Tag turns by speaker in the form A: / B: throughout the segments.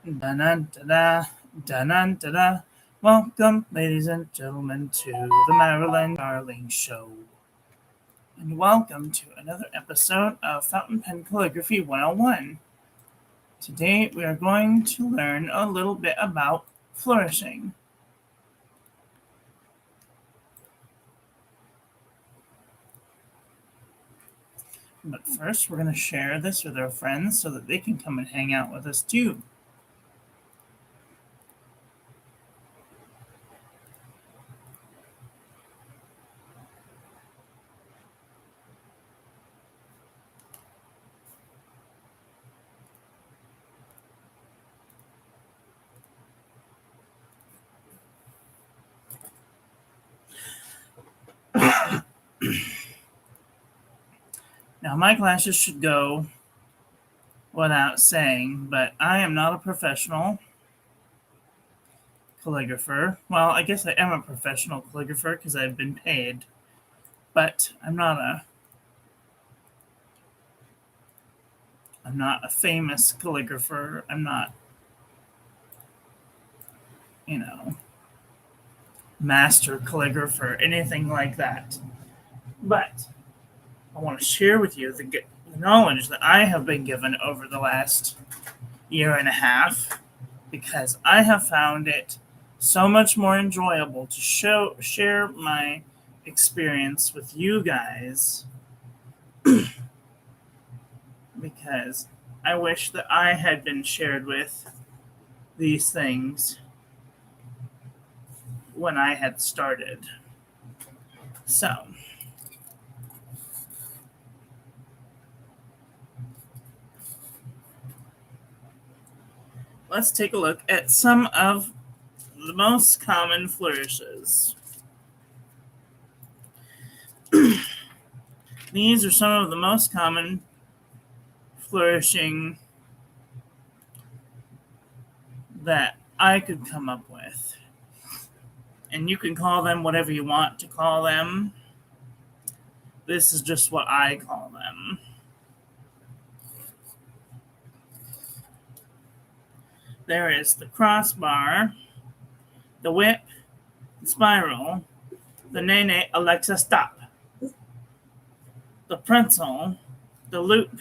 A: Da-na-da-da, da-na-da-da. Welcome, ladies and gentlemen, to the Marilyn Darling Show. And welcome to another episode of Fountain Pen Calligraphy 101. Today we are going to learn a little bit about flourishing. But first, we're going to share this with our friends so that they can come and hang out with us too. Now, my glasses should go without saying, but I am not a professional calligrapher. Well, I guess I am a professional calligrapher because I've been paid, but I'm not a famous calligrapher. I'm not, master calligrapher, anything like that. But I want to share with you the knowledge that I have been given over the last year and a half, because I have found it so much more enjoyable to share my experience with you guys, because I wish that I had been shared with these things when I had started. So, let's take a look at some of the most common flourishes. These are some of the most common flourishing that I could come up with. And you can call them whatever you want to call them. This is just what I call them. There is the crossbar, the whip, the spiral, the nene Alexa stop, the pretzel, the loop,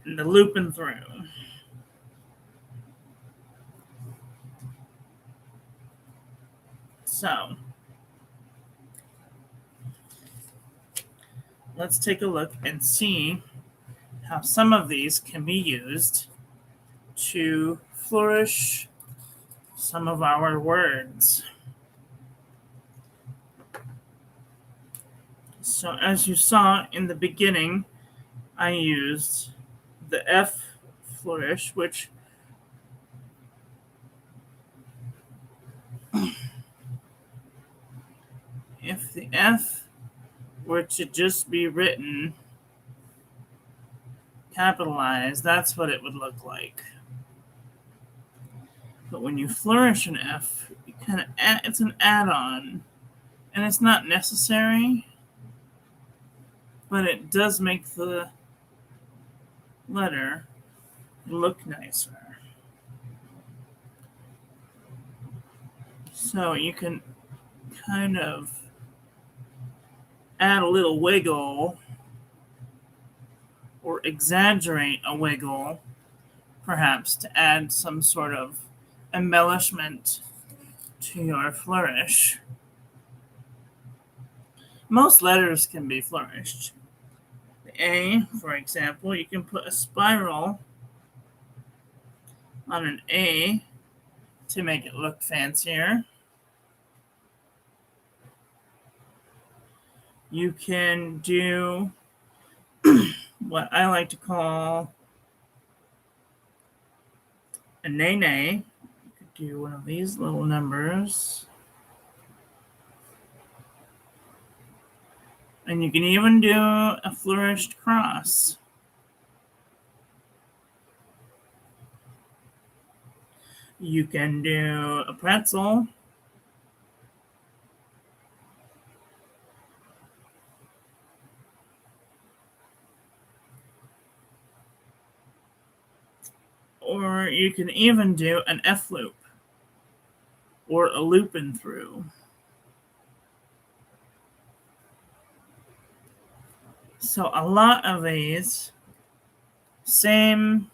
A: and the looping through. So, let's take a look and see how some of these can be used to flourish some of our words. So as you saw in the beginning, I used the F flourish, which if the F were to just be written capitalized, that's what it would look like. But when you flourish an F, it's an add-on, and it's not necessary, but it does make the letter look nicer. So you can kind of add a little wiggle or exaggerate a wiggle, perhaps to add some sort of embellishment to your flourish. Most letters can be flourished. The A, for example, you can put a spiral on an A to make it look fancier. You can do what I like to call a nene. You could do one of these little numbers. And you can even do a flourished cross. You can do a pretzel. Or Or you can even do an F loop or a loop and through. So a lot of these same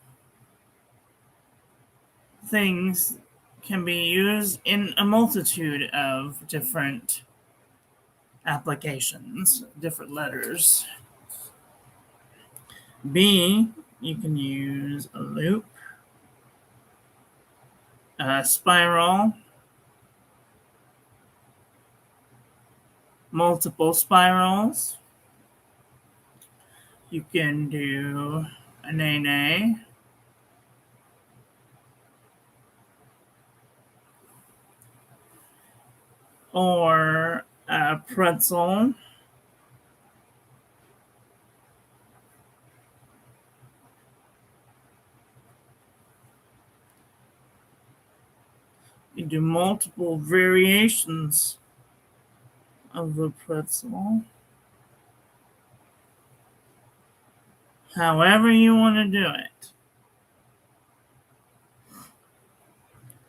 A: things can be used in a multitude of different applications, different letters. B, you can use a loop, a spiral, multiple spirals. You can do a nay-nay, or a pretzel, you do multiple variations of the pretzel. However you want to do it.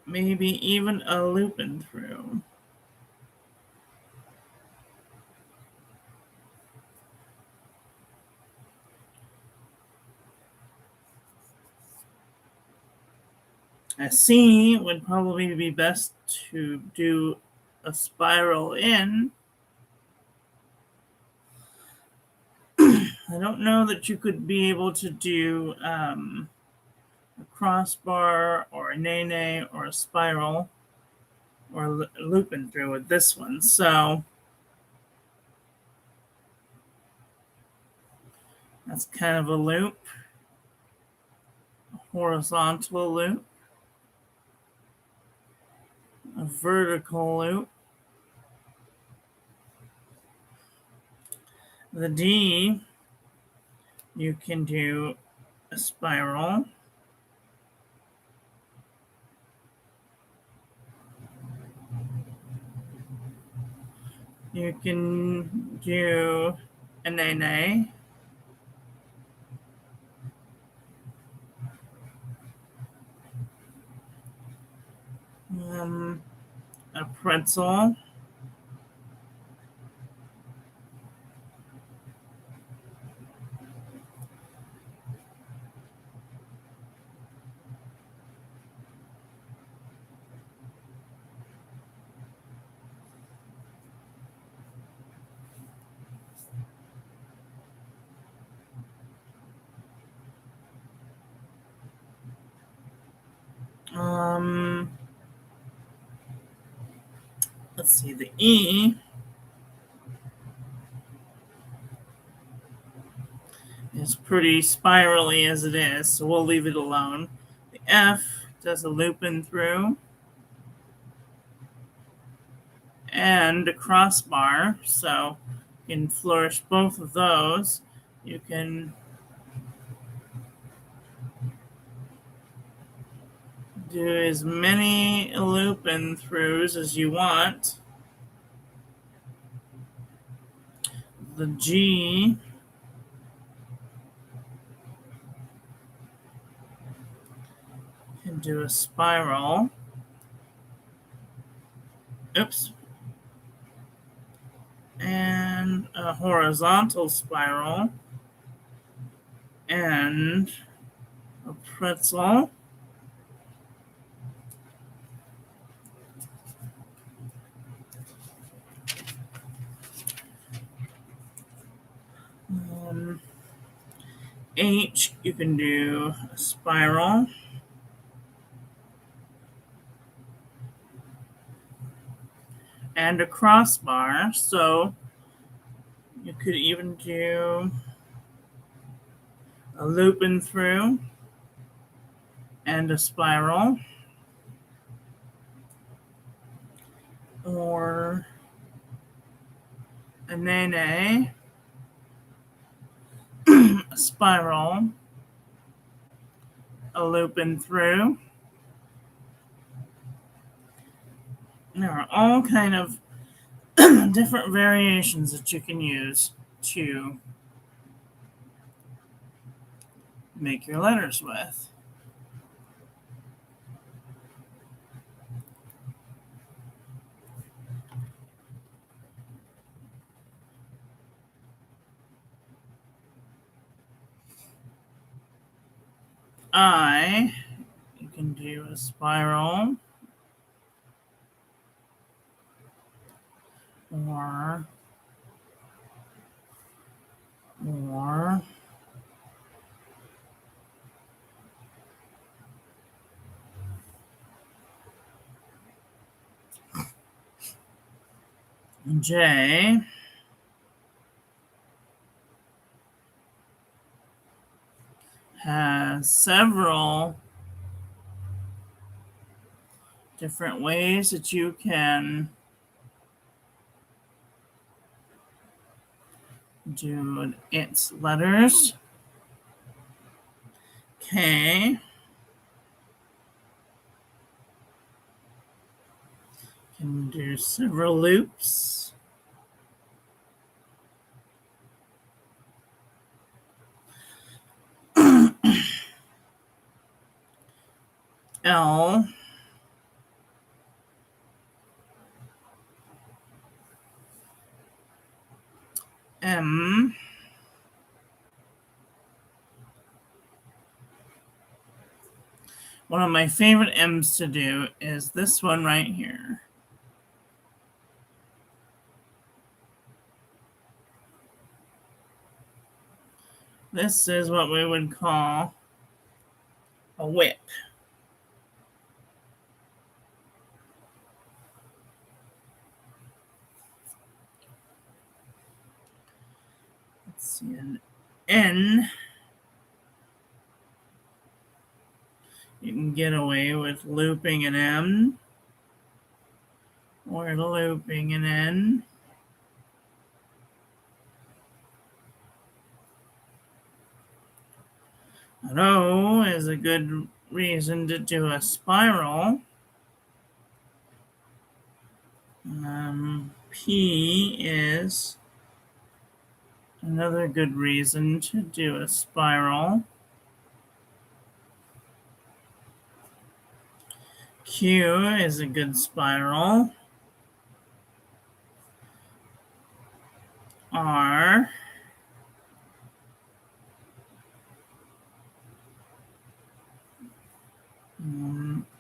A: Maybe even a loop and through. A C would probably be best to do a spiral in. I don't know that you could be able to do a crossbar or a nay-nay or a spiral or a loop and through with this one. So that's kind of a loop, a horizontal loop, a vertical loop. The D, you can do a spiral, you can do a nay-nay, a pretzel, let's see, the E is pretty spirally as it is, so we'll leave it alone. The F does a loop and through and a crossbar, so you can flourish both of those. You can do as many loop and throughs as you want. The G can do a spiral. Oops. And a horizontal spiral. And a pretzel. H, you can do a spiral. And a crossbar, so you could even do a loop and through and a spiral, or a nay-nay, a spiral, a loop and through. There are all kind of different variations that you can use to make your letters with. I, you can do a spiral or J has several different ways that you can do its letters. K can do several loops. L M one of my favorite M's to do is this one right here. This is what we would call a whip. Let's see, an N. You can get away with looping an M or looping an N. An O is a good reason to do a spiral. P is another good reason to do a spiral. Q is a good spiral. R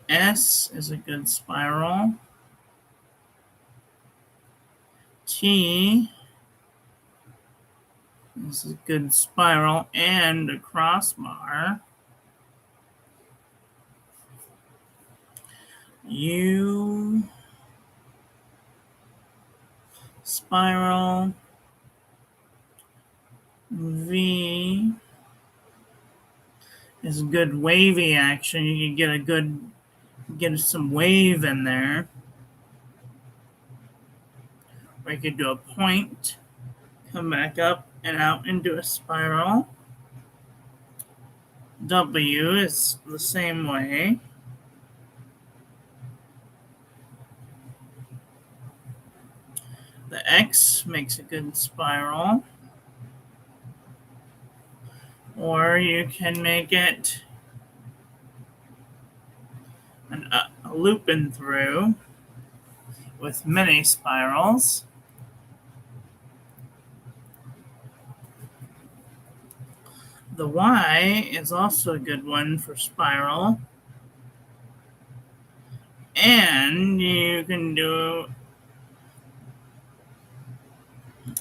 A: S is a good spiral. T is a good spiral and a crossbar. U spiral. V is a good wavy action. You can get some wave in there. Or you could do a point, come back up and out and do a spiral. W is the same way. The X makes a good spiral. Or you can make it a looping through with many spirals. The Y is also a good one for spiral. And you can do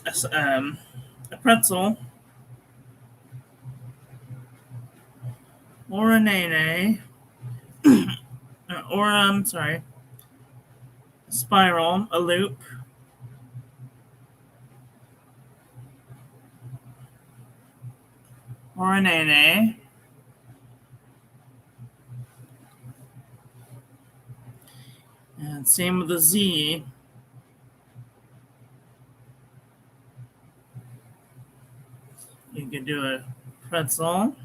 A: a pretzel or a nene or a spiral, a loop, or a nene. And same with the Z. You could do a pretzel,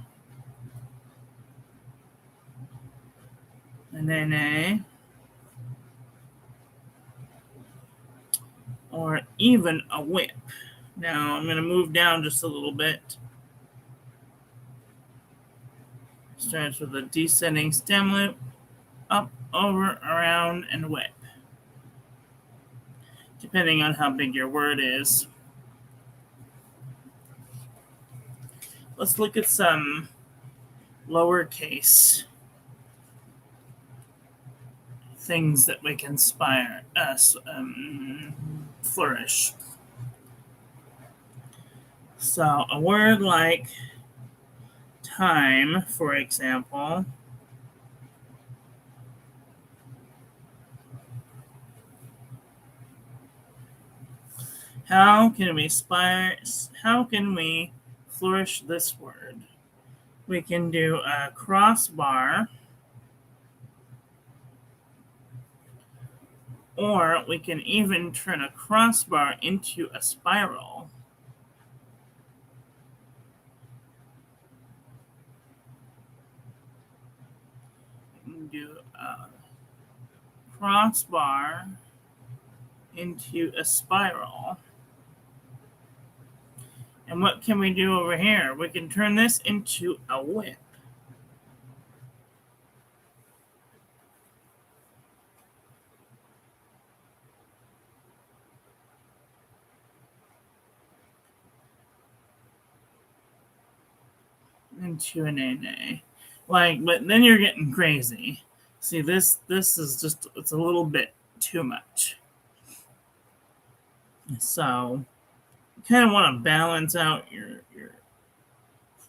A: a nene, or even a whip. Now I'm going to move down just a little bit. Starts with a descending stem loop, up, over, around, and whip, depending on how big your word is. Let's look at some lowercase things that we can flourish. So a word like time, for example, how can we flourish this word? We can do a crossbar, or we can even turn a crossbar into a spiral. We can do a crossbar into a spiral. And what can we do over here? We can turn this into a whip. Into an NA. But then you're getting crazy. See, this is just, it's a little bit too much. So you kind of want to balance out your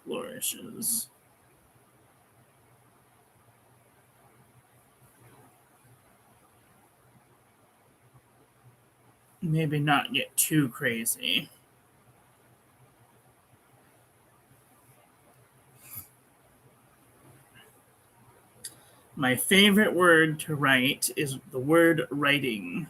A: flourishes. Maybe not get too crazy. My favorite word to write is the word writing.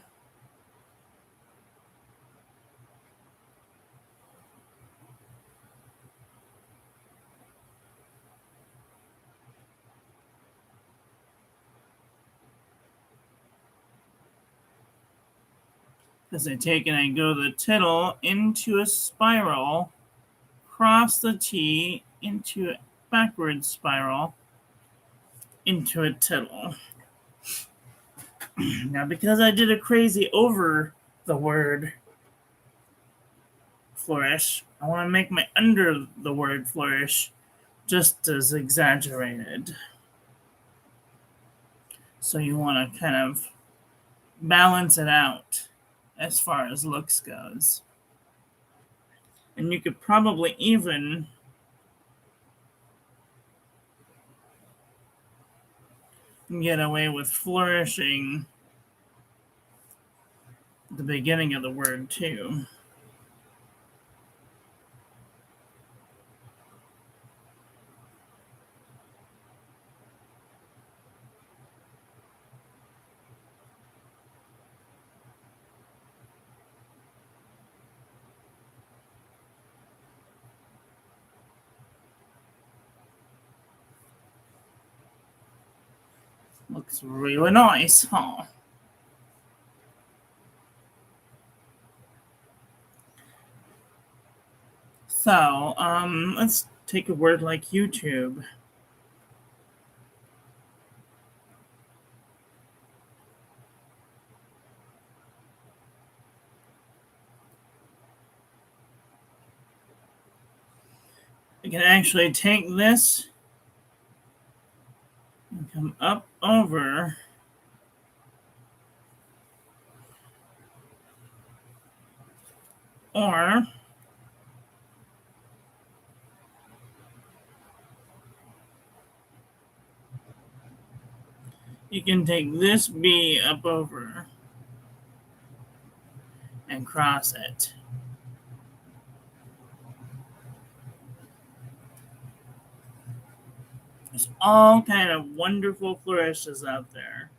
A: Because I take and I go the tittle into a spiral, cross the T into a backward spiral, into a tittle. Now, because I did a crazy over the word flourish, I want to make my under the word flourish just as exaggerated. So you want to kind of balance it out as far as looks goes. And you could probably even get away with flourishing the beginning of the word too. Looks really nice, huh? So, let's take a word like YouTube. I can actually take this and come up over or you can take this B up over and cross it. There's all kind of wonderful flourishes out there.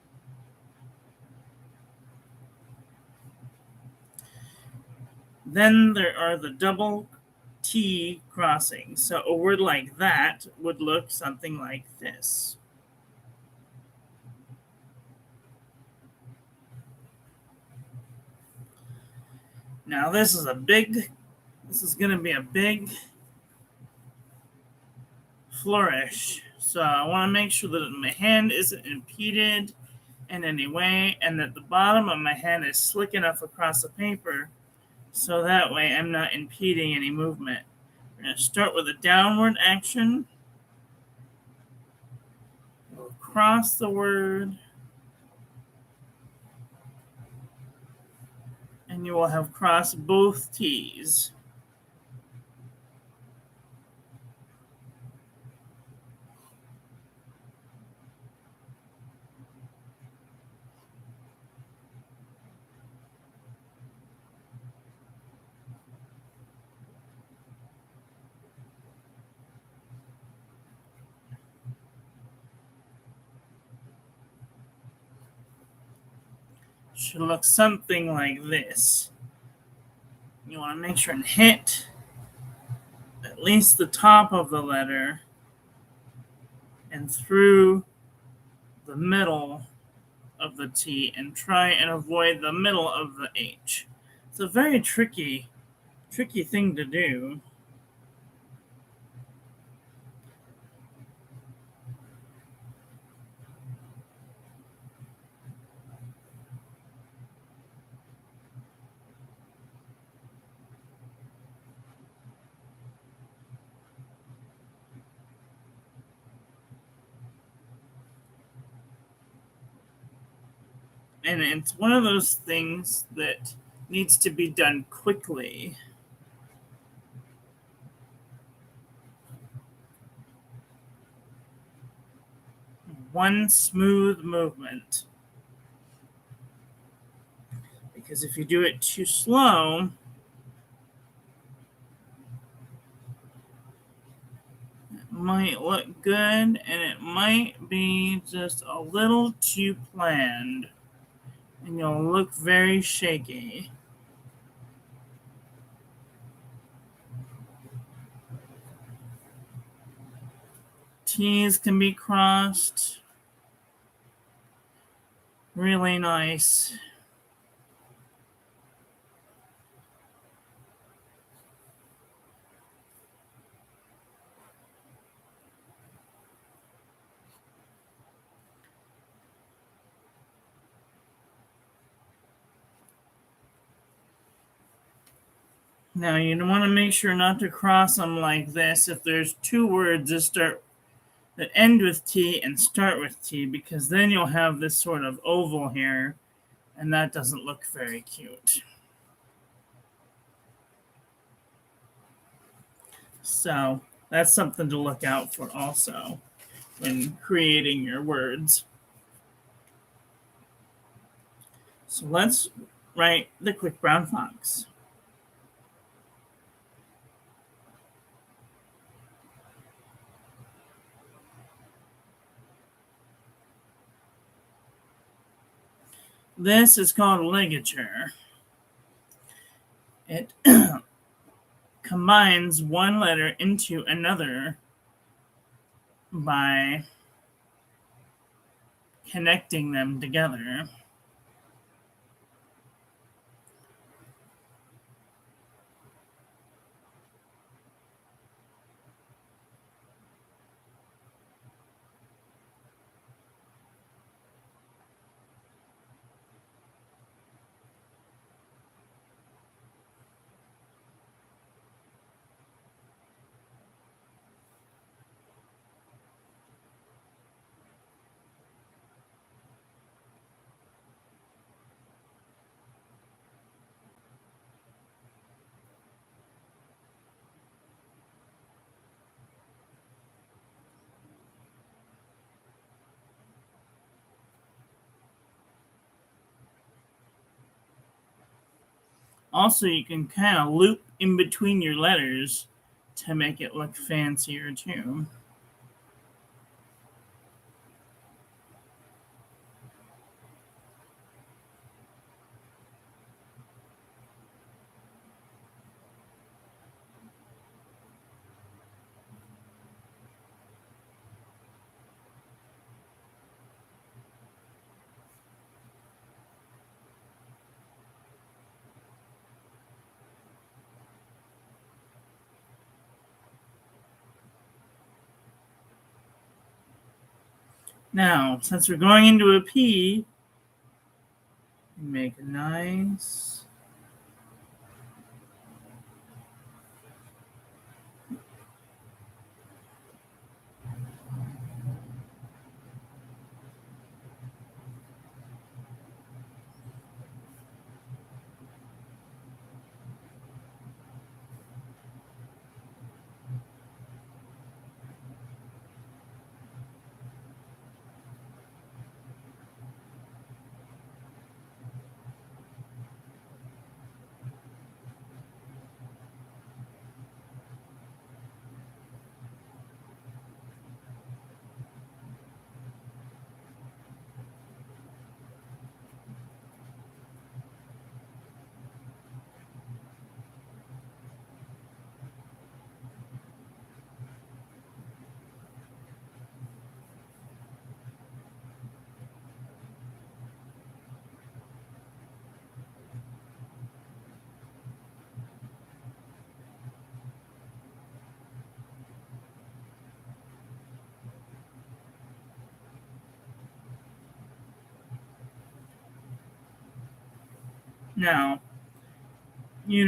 A: Then there are the double T crossings. So a word like that would look something like this. Now this is going to be a big flourish. So I want to make sure that my hand isn't impeded in any way and that the bottom of my hand is slick enough across the paper so that way I'm not impeding any movement. We're going to start with a downward action. across the word, and you will have crossed both T's. Should look something like this. You want to make sure and hit at least the top of the letter and through the middle of the T and try and avoid the middle of the H. It's a very tricky thing to do. And it's one of those things that needs to be done quickly. One smooth movement. Because if you do it too slow, it might look good and it might be just a little too planned. And you'll look very shaky. T's can be crossed. Really nice. Now you want to make sure not to cross them like this if there's two words that end with T and start with T, because then you'll have this sort of oval here, and that doesn't look very cute. So that's something to look out for also when creating your words. So let's write the quick brown fox. This is called ligature. It combines one letter into another by connecting them together. Also, you can kind of loop in between your letters to make it look fancier too. Now, since we're going into a P, make a nice Now, you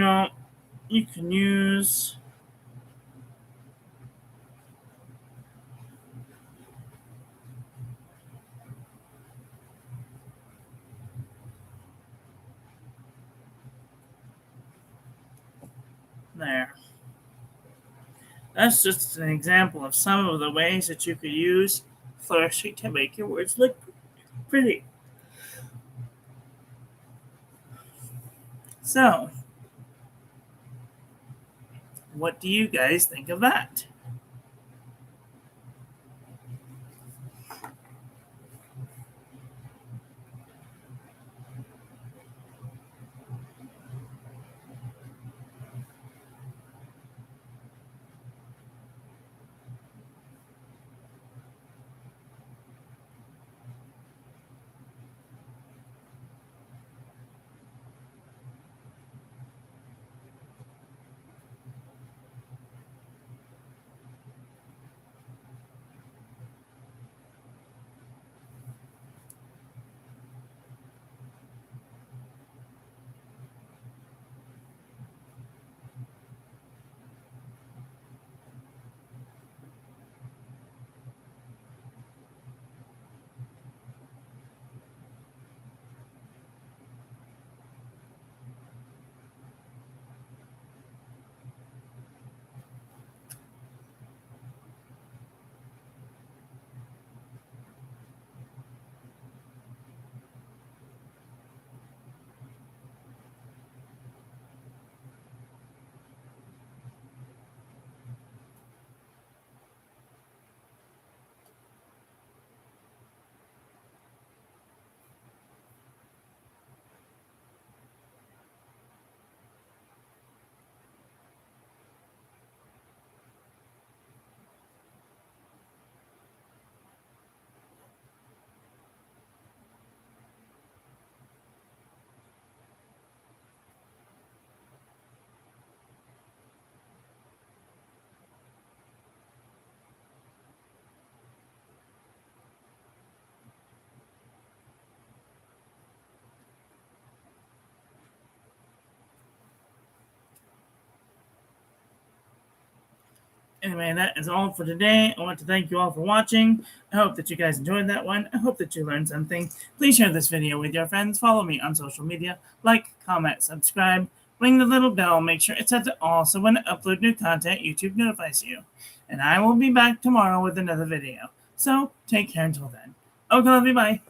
A: can use there. That's just an example of some of the ways that you could use Flourishing to make your words look pretty. So, what do you guys think of that? Anyway, that is all for today. I want to thank you all for watching. I hope that you guys enjoyed that one. I hope that you learned something. Please share this video with your friends. Follow me on social media. Like, comment, subscribe. Ring the little bell. Make sure it's set to all so when I upload new content, YouTube notifies you. And I will be back tomorrow with another video. So, take care until then. Okay, love you. Bye.